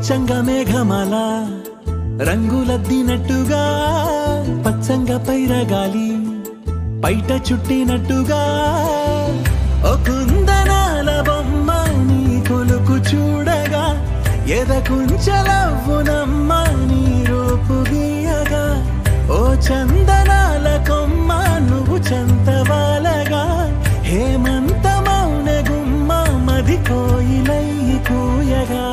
అచ్చంగా మేఘమాల రంగులద్దినట్టుగా పచ్చంగా పైరగాలి పైట చుట్టినట్టుగా ఓ కుందనాల బొమ్మ నీ కొలుకు చూడగా ఎదకుంచలవ్వునమ్మ నీ రూపు గీయగా ఓ చందనాల కొమ్మ నువ్వు చంతవాలగా హేమంత మౌన గుమ్మ మది కోయిలై కూయగా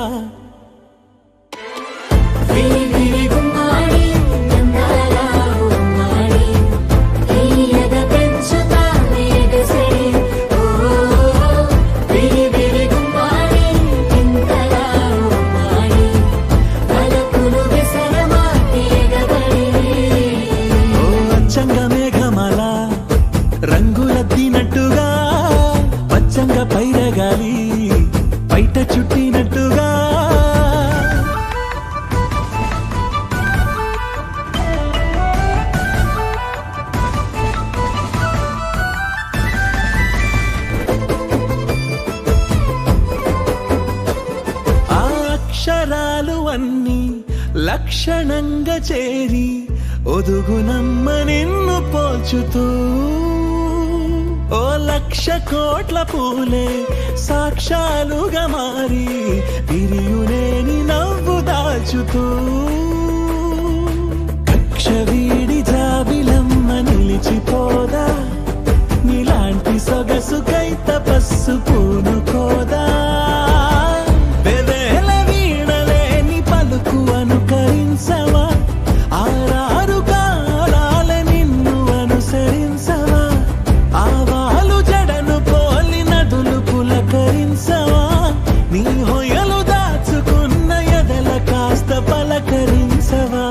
రంగులద్దినట్టుగా పచ్చంగా పైరగాలి పైట చుట్టినట్టుగా ఆ అక్షరాలు అన్నీ లక్షణంగా చేరి ఒదుగునమ్మ నిన్ను పోల్చుతూ ఓ లక్ష కోట్ల పూలే సాక్షాలుగా మారి పిరియునేని నవ్వు దాచుతూ కక్ష వీడి జాబిలమ్మ నిలిచిపోదా నీలాంటి సొగసుకై తపస్సు పూనుకోదా బెదెల వీణలేని పలుకు అనుకరించవా ఆరారు కాలాల నిన్ను అనుసరించవా ఆవాలు జడను పోలి నదులు పులకరించవా నీ హొయలు దాచుకున్న ఎదల కాస్త పలకరించవా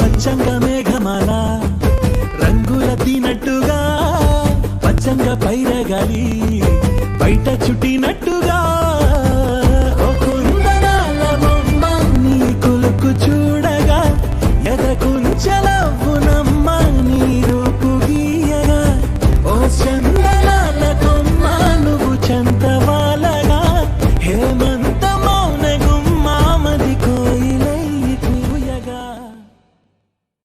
అచ్చంగా మేఘమాల రంగులద్దినట్టుగా పచ్చంగా పైరగాలి బయట చుట్టినట్టుగా